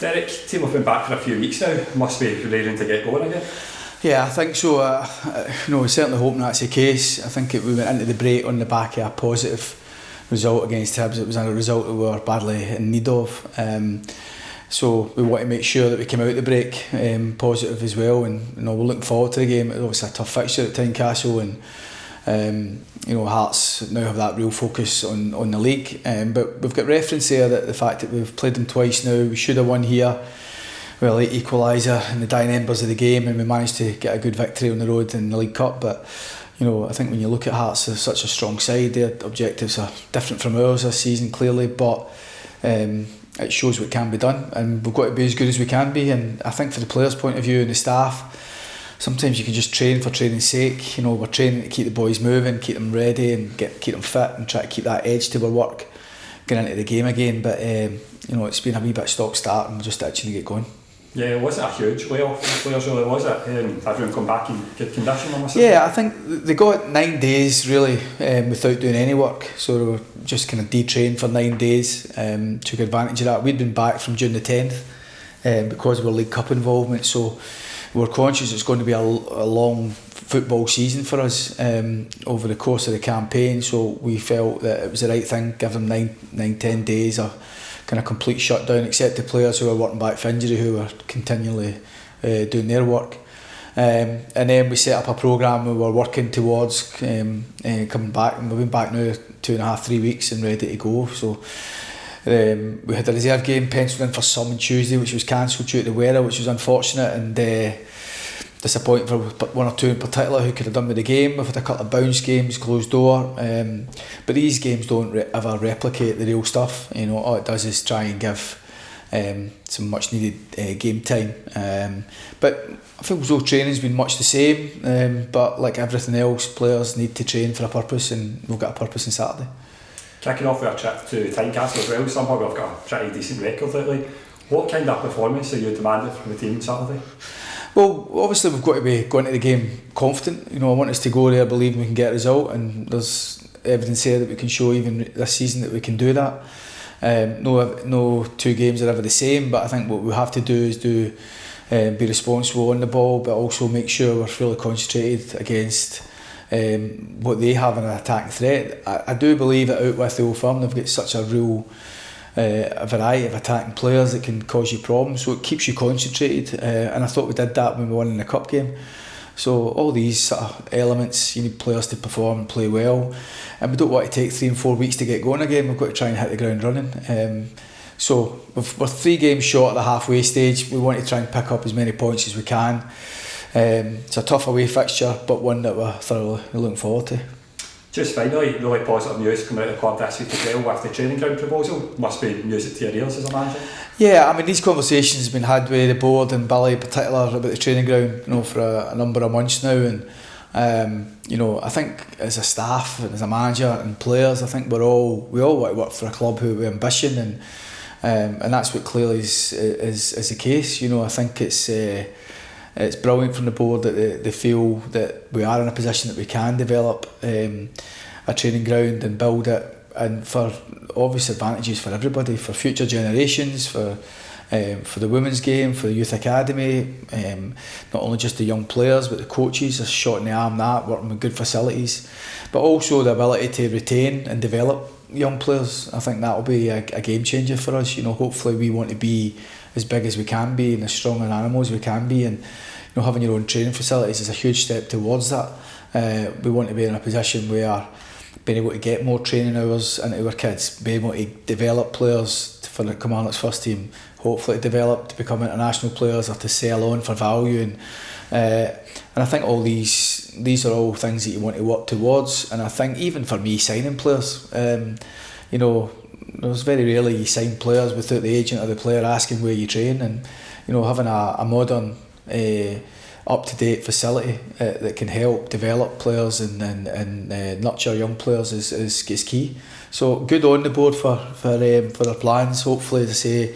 Derek, team have been back for a few weeks now. Must be raring to get going again. Yeah, I think so. We're certainly hoping that's the case. I think we went into the break on the back of a positive result against Hibs. It was a result that we were badly in need of. So we want to make sure that we came out the break positive as well. And we're looking forward to the game. It's obviously a tough fixture at Tynecastle, and Hearts now have that real focus on the league. But we've got reference there that the fact that we've played them twice now. We should have won here. Well, late equaliser in the dying embers of the game, and we managed to get a good victory on the road in the League Cup. But I think when you look at Hearts, they're such a strong side. Their objectives are different from ours this season, clearly, but it shows what can be done, and we've got to be as good as we can be. And I think for the players' point of view and the staff, sometimes you can just train for training's sake. We're training to keep the boys moving, keep them ready, and keep them fit, and try to keep that edge to our work going into the game again. But it's been a wee bit stop-start and just itching to get going. Yeah, it wasn't a huge layoff for players, really, was it? Everyone come back in good condition, almost. Yeah, I think they got 9 days really without doing any work, so they were just kind of detrained for 9 days. Took advantage of that. We'd been back from June the 10th because of our League Cup involvement, so we were conscious it's going to be a long football season for us over the course of the campaign, so we felt that it was the right thing, give them 9-10 days of kind of complete shutdown, except the players who were working back for injury, who were continually doing their work. And then we set up a programme we were working towards coming back, and we've been back now 2.5-3 weeks and ready to go. So we had a reserve game penciled in for some on Tuesday, which was cancelled due to the weather, which was unfortunate and disappointing for one or two in particular who could have done with the game. We've had a couple of bounce games, closed door, but these games don't ever replicate the real stuff. All it does is try and give some much needed game time. But I think no training's been much the same, but like everything else, players need to train for a purpose, and we've got a purpose on Saturday. Kicking off with a trip to Tynecastle as well, somehow we've got a pretty decent record lately. What kind of performance are you demanding from the team Saturday? Well, obviously we've got to be going to the game confident. I want us to go there believing we can get a result, and there's evidence here that we can show even this season that we can do that. No 2 games are ever the same, but I think what we have to do is be responsible on the ball, but also make sure we're fully concentrated against what they have in an attacking threat. I do believe that out with the Old Firm they've got such a real a variety of attacking players that can cause you problems, so it keeps you concentrated, and I thought we did that when we won in the cup game. So all these sort of elements, you need players to perform and play well, and we don't want to take 3 and 4 weeks to get going again. We've got to try and hit the ground running. So we're 3 games short at the halfway stage. We want to try and pick up as many points as we can. It's a tough away fixture, but one that we're thoroughly looking forward to. Just finally, really positive news coming out of the club this week as well with the training ground proposal. Must be music to your ears as a manager. Yeah, I mean, these conversations have been had with the board and Billy in particular about the training ground, for a number of months now, and I think as a staff and as a manager and players, I think we all want to work for a club who have ambition, and that's what clearly is the case. I think it's brilliant from the board that they feel that we are in a position that we can develop a training ground and build it, and for obvious advantages for everybody, for future generations, for the women's game, for the youth academy, not only just the young players but the coaches, a shot in the arm that, working with good facilities, but also the ability to retain and develop young players. I think that will be a game changer for us. Hopefully we want to be as big as we can be and as strong an animal as we can be, and having your own training facilities is a huge step towards that. We want to be in a position where being able to get more training hours into our kids, being able to develop players for the Kilmarnock's first team, hopefully to develop to become international players or to sell on for value, and I think all these are all things that you want to work towards. And I think even for me, signing players, there's very rarely you sign players without the agent or the player asking where you train, and having a modern up-to-date facility that can help develop players and nurture young players is key. So good on the board for their plans. Hopefully, as I say,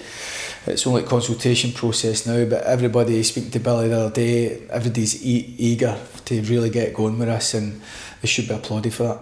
it's only a consultation process now, but everybody, speaking to Billy the other day, everybody's eager to really get going with this, and they should be applauded for that.